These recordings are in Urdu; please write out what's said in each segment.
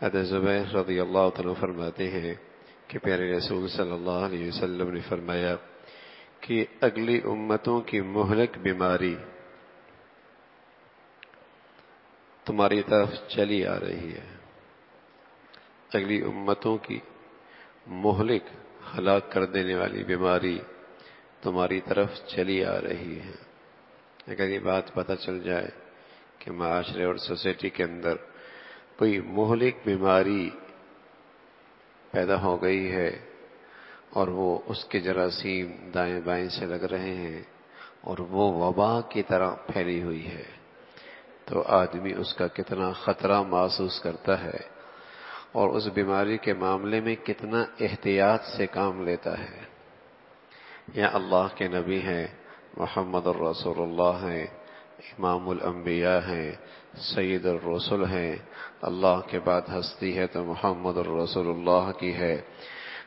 حضرت زبیر رضی اللہ عنہ فرماتے ہیں کہ پیارے رسول صلی اللہ علیہ وسلم نے فرمایا کہ اگلی امتوں کی مہلک بیماری تمہاری طرف چلی آ رہی ہے. اگلی امتوں کی مہلک ہلاک کر دینے والی بیماری تمہاری طرف چلی آ رہی ہے. اگر یہ بات پتہ چل جائے کہ معاشرے اور سوسائٹی کے اندر کوئی مہلک بیماری پیدا ہو گئی ہے اور وہ اس کے جراثیم دائیں بائیں سے لگ رہے ہیں اور وہ وبا کی طرح پھیلی ہوئی ہے، تو آدمی اس کا کتنا خطرہ محسوس کرتا ہے اور اس بیماری کے معاملے میں کتنا احتیاط سے کام لیتا ہے. یا اللہ کے نبی ہیں، محمد الرسول اللہ ہیں، امام الانبیاء ہیں، سید الرسل ہیں، اللہ کے بعد ہستی ہے تو محمد الرسول اللہ کی ہے،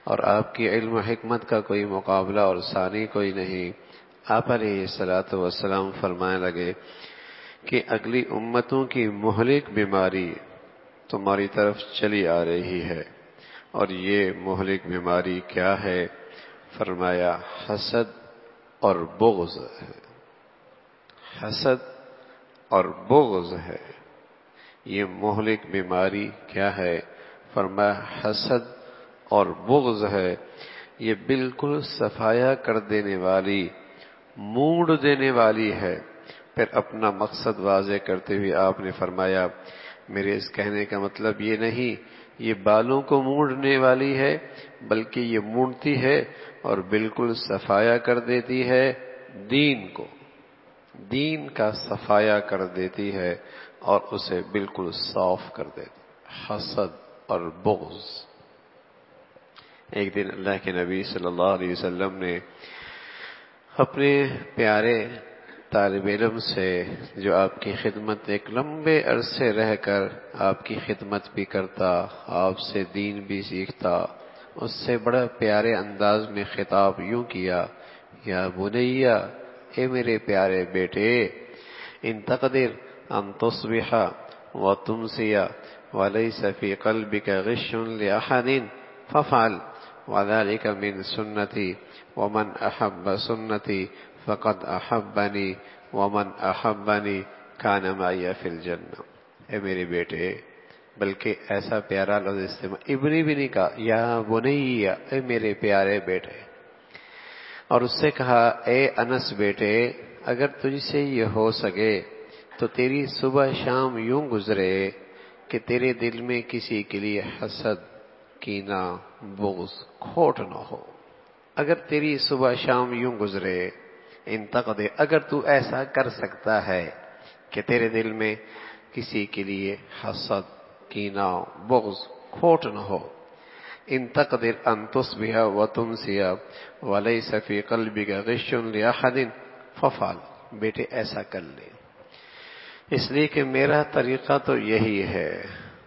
اور آپ کی علم و حکمت کا کوئی مقابلہ اور ثانی کوئی نہیں. آپ علیہ الصلوۃ والسلام فرمانے لگے کہ اگلی امتوں کی مہلک بیماری تمہاری طرف چلی آ رہی ہے، اور یہ مہلک بیماری کیا ہے؟ فرمایا حسد اور بغض ہے. حسد اور بغض ہے. یہ مہلک بیماری کیا ہے؟ فرمایا حسد اور بغض ہے. یہ بالکل صفایا کر دینے والی، موڑ دینے والی ہے. پھر اپنا مقصد واضح کرتے ہوئے آپ نے فرمایا میرے اس کہنے کا مطلب یہ نہیں یہ بالوں کو موڑنے والی ہے، بلکہ یہ موڑتی ہے اور بالکل صفایا کر دیتی ہے دین کو، دین کا صفایا کر دیتی ہے اور اسے بالکل صاف کر دیتی. حسد اور بغض. ایک دن اللہ کے نبی صلی اللہ علیہ وسلم نے اپنے پیارے طالب علم سے، جو آپ کی خدمت ایک لمبے عرصے رہ کر آپ کی خدمت بھی کرتا، آپ سے دین بھی سیکھتا، اس سے بڑا پیارے انداز میں خطاب یوں کیا، یا بنیا، اے میرے پیارے بیٹے، ان تقدر ان تصبح وتمسی وليس في قلبك غش لأحد فافعل وذلك من سنتي ومن أحب سنتي فقد أحبني ومن أحبني كان معي في الجنة. اے میرے بیٹے، بلکہ ایسا پیارا لفظ استعمال ابنی بھی نہیں کہا، یا بنی، اے میرے پیارے بیٹے، اور اس سے کہا اے انس بیٹے، اگر تجھ سے یہ ہو سکے تو تیری صبح شام یوں گزرے کہ تیرے دل میں کسی کے لیے حسد، کینہ، بغض، کھوٹ نہ ہو. اگر تیری صبح شام یوں گزرے، انتقدر، اگر تو ایسا کر سکتا ہے کہ تیرے دل میں کسی کے لیے حسد، کینہ، بغض، کھوٹ نہ ہو. انتقدر ان تصبح وتمسی وليس في قلبك غش لأحد فافعل. بیٹے ایسا کر لے، اس لیے کہ میرا طریقہ تو یہی ہے،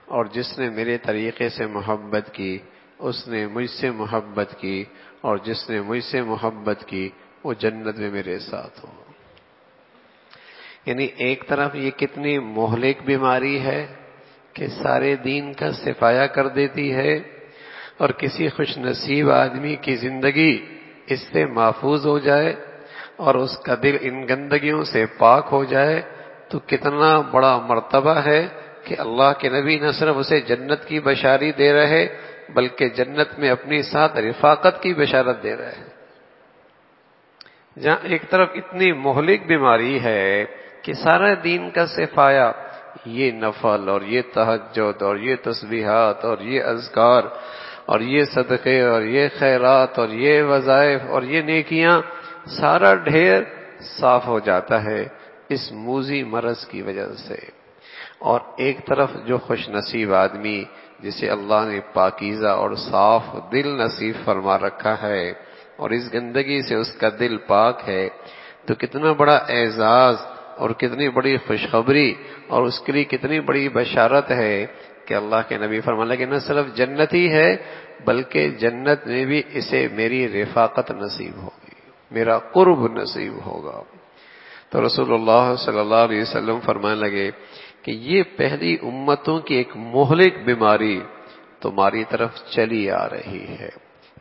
اور جس نے میرے طریقے سے محبت کی اس نے مجھ سے محبت کی، اور جس نے مجھ سے محبت کی وہ جنت میں میرے ساتھ ہو. یعنی ایک طرف یہ کتنی مہلک بیماری ہے کہ سارے دین کا صفایا کر دیتی ہے، اور کسی خوش نصیب آدمی کی زندگی اس سے محفوظ ہو جائے اور اس کا دل ان گندگیوں سے پاک ہو جائے تو کتنا بڑا مرتبہ ہے کہ اللہ کے نبی نہ صرف اسے جنت کی بشاری دے رہے بلکہ جنت میں اپنی ساتھ رفاقت کی بشارت دے رہے ہیں. جہاں ایک طرف اتنی مہلک بیماری ہے کہ سارا دین کا صفایا، یہ نفل اور یہ تہجد اور یہ تسبیحات اور یہ اذکار اور یہ صدقے اور یہ خیرات اور یہ وظائف اور یہ نیکیاں، سارا ڈھیر صاف ہو جاتا ہے اس موذی مرض کی وجہ سے. اور ایک طرف جو خوش نصیب آدمی جسے اللہ نے پاکیزہ اور صاف دل نصیب فرما رکھا ہے اور اس گندگی سے اس کا دل پاک ہے، تو کتنا بڑا اعزاز اور کتنی بڑی خوشخبری اور اس کے لیے کتنی بڑی بشارت ہے کہ اللہ کے نبی فرمانے لگے نہ صرف جنتی ہے بلکہ جنت میں بھی اسے میری رفاقت نصیب ہوگی، میرا قرب نصیب ہوگا. تو رسول اللہ صلی اللہ علیہ وسلم فرمانے لگے کہ یہ پہلی امتوں کی ایک مہلک بیماری تمہاری طرف چلی آ رہی ہے،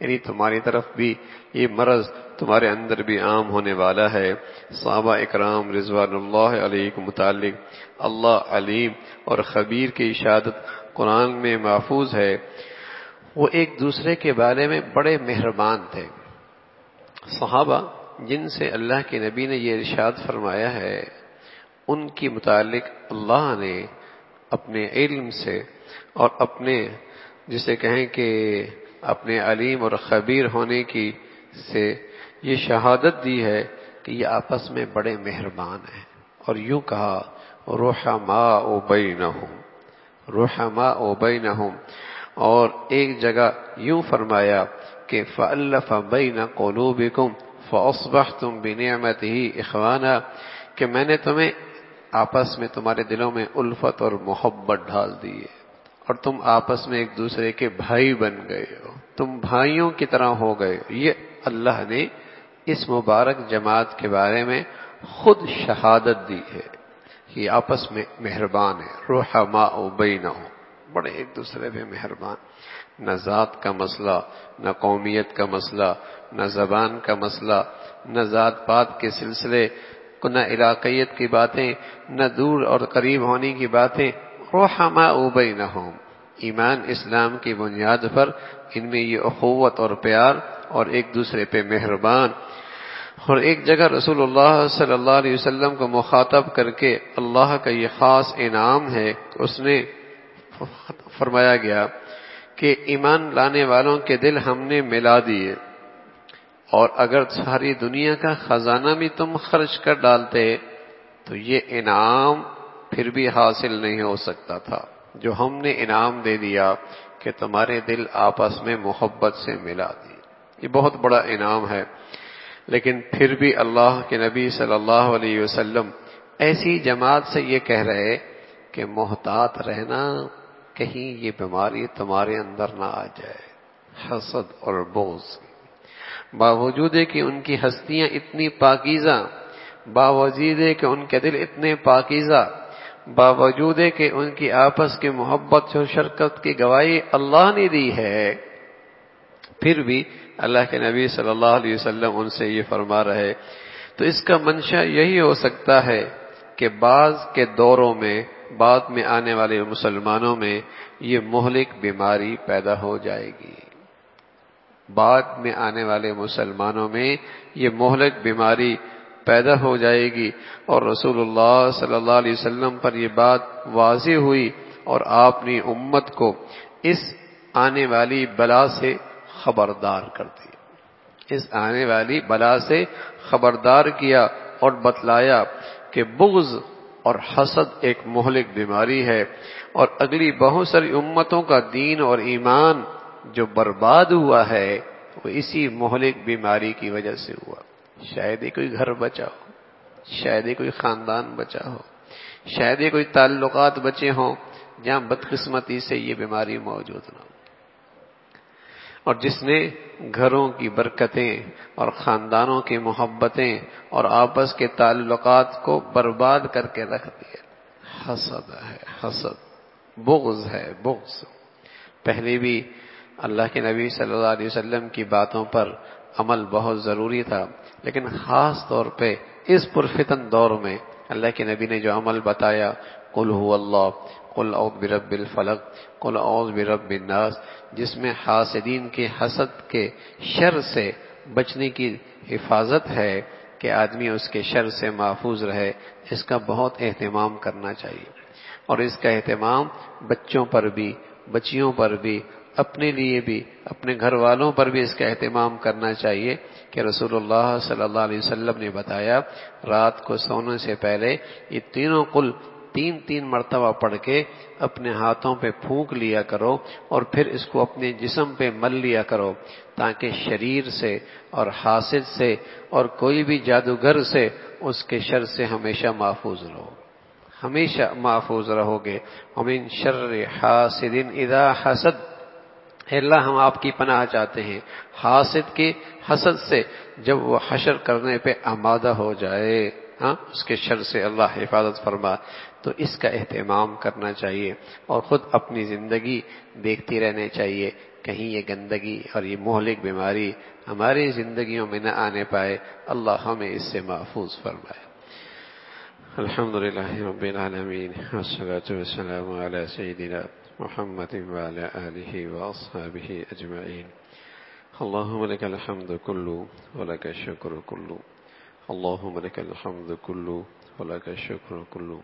یعنی تمہاری طرف بھی یہ مرض تمہارے اندر بھی عام ہونے والا ہے۔ صحابہ اکرام رضوان اللہ علیہ کے متعلق اللہ علیم اور خبیر کی اشارت قرآن میں محفوظ ہے۔ وہ ایک دوسرے کے بارے میں بڑے مہربان تھے۔ صحابہ جن سے اللہ کے نبی نے یہ ارشاد فرمایا ہے، ان کی متعلق اللہ نے اپنے علم سے اور اپنے جسے کہیں کہ اپنے علیم اور خبیر ہونے کی سے یہ شہادت دی ہے کہ یہ آپس میں بڑے مہربان ہیں، اور یوں کہا رحماء بینہم، رحماء بینہم، اور ایک جگہ یوں فرمایا کہ فألف بین قلوبکم فاصبحتم بنعمتہ اخوانا، کہ میں نے تمہیں آپس میں تمہارے دلوں میں الفت اور محبت ڈال دی ہے، اور تم آپس میں ایک دوسرے کے بھائی بن گئے ہو، تم بھائیوں کی طرح ہو گئے ہو۔ یہ اللہ نے اس مبارک جماعت کے بارے میں خود شہادت دی ہے کہ آپس میں مہربان ہے، رحماء بینہم، بڑے ایک دوسرے پہ مہربان، نہ ذات کا مسئلہ، نہ قومیت کا مسئلہ، نہ زبان کا مسئلہ، نہ ذات پات کے سلسلے، نہ علاقیت کی باتیں، نہ دور اور قریب ہونے کی باتیں، رحماء بینہم، ایمان اسلام کی بنیاد پر ان میں یہ اخوت اور پیار اور ایک دوسرے پہ مہربان۔ اور ایک جگہ رسول اللہ صلی اللہ علیہ وسلم کو مخاطب کر کے اللہ کا یہ خاص انعام ہے، اس نے فرمایا گیا کہ ایمان لانے والوں کے دل ہم نے ملا دیے، اور اگر ساری دنیا کا خزانہ بھی تم خرچ کر ڈالتے تو یہ انعام پھر بھی حاصل نہیں ہو سکتا تھا جو ہم نے انعام دے دیا کہ تمہارے دل آپس میں محبت سے ملا دی۔ یہ بہت بڑا انعام ہے، لیکن پھر بھی اللہ کے نبی صلی اللہ علیہ وسلم ایسی جماعت سے یہ کہہ رہے کہ محتاط رہنا کہیں یہ بیماری تمہارے اندر نہ آ جائے، حسد اور بغض، باوجود کہ ان کی ہستیاں اتنی پاکیزہ، باوجود کہ ان کے دل اتنے پاکیزہ، باوجود کہ ان کی آپس کی محبت اور شرکت کی گواہی اللہ نے دی ہے، پھر بھی اللہ کے نبی صلی اللہ علیہ وسلم ان سے یہ فرما رہے۔ تو اس کا منشا یہی ہو سکتا ہے کہ بعض کے دوروں میں بعد میں آنے والے مسلمانوں میں یہ مہلک بیماری پیدا ہو جائے گی، بعد میں آنے والے مسلمانوں میں یہ مہلک بیماری پیدا ہو جائے گی، اور رسول اللہ صلی اللہ علیہ وسلم پر یہ بات واضح ہوئی اور آپ نے امت کو اس آنے والی بلا سے خبردار کر دیا، اس آنے والی بلا سے خبردار کیا اور بتلایا کہ بغض اور حسد ایک مہلک بیماری ہے، اور اگلی بہت ساری امتوں کا دین اور ایمان جو برباد ہوا ہے وہ اسی مہلک بیماری کی وجہ سے ہوا۔ شاید ہی کوئی گھر بچا ہو، شاید ہی کوئی خاندان بچا ہو، شاید ہی کوئی تعلقات بچے ہوں جہاں بدقسمتی سے یہ بیماری موجود نہ ہو، اور جس نے گھروں کی برکتیں اور خاندانوں کی محبتیں اور آپس کے تعلقات کو برباد کر کے رکھ دیا۔ حسد ہے، حسد، بغض ہے، بغض۔ پہلے بھی اللہ کے نبی صلی اللہ علیہ وسلم کی باتوں پر عمل بہت ضروری تھا، لیکن خاص طور پہ اس پرفتن دور میں اللہ کے نبی نے جو عمل بتایا، قل هو اللہ، قل اعوذ برب الفلق، قل اعوذ برب الناس، جس میں حاسدین کے حسد کے شر سے بچنے کی حفاظت ہے کہ آدمی اس کے شر سے محفوظ رہے، اس کا بہت اہتمام کرنا چاہیے، اور اس کا اہتمام بچوں پر بھی، بچیوں پر بھی، اپنے لیے بھی، اپنے گھر والوں پر بھی اس کا اہتمام کرنا چاہیے کہ رسول اللہ صلی اللہ علیہ وسلم نے بتایا رات کو سونے سے پہلے یہ تینوں قل تین مرتبہ پڑھ کے اپنے ہاتھوں پہ پھونک لیا کرو، اور پھر اس کو اپنے جسم پہ مل لیا کرو، تاکہ شریر سے اور حاسد سے اور کوئی بھی جادوگر سے اس کے شر سے ہمیشہ محفوظ رہو، ہمیشہ محفوظ رہو گے۔ ومن شر حاسد اذا حسد، اے اللہ ہم آپ کی پناہ چاہتے ہیں حاسد کے حسد سے، جب وہ حشر کرنے پہ آمادہ ہو جائے، اس کے شر سے اللہ حفاظت فرما۔ تو اس کا اہتمام کرنا چاہیے اور خود اپنی زندگی دیکھتی رہنے چاہیے کہیں یہ گندگی اور یہ مہلک بیماری ہماری زندگیوں میں نہ آنے پائے. اللہ ہمیں اس سے محفوظ فرمائے. الحمد للہ رب العالمین والصلاة والسلام علی سیدنا محمد وعلى آلہ واصحابہ اجمعین. اللہم لک الحمد کلو ولک الشکر کلو. اللہم لک الحمد کلو ولک الشکر کلو.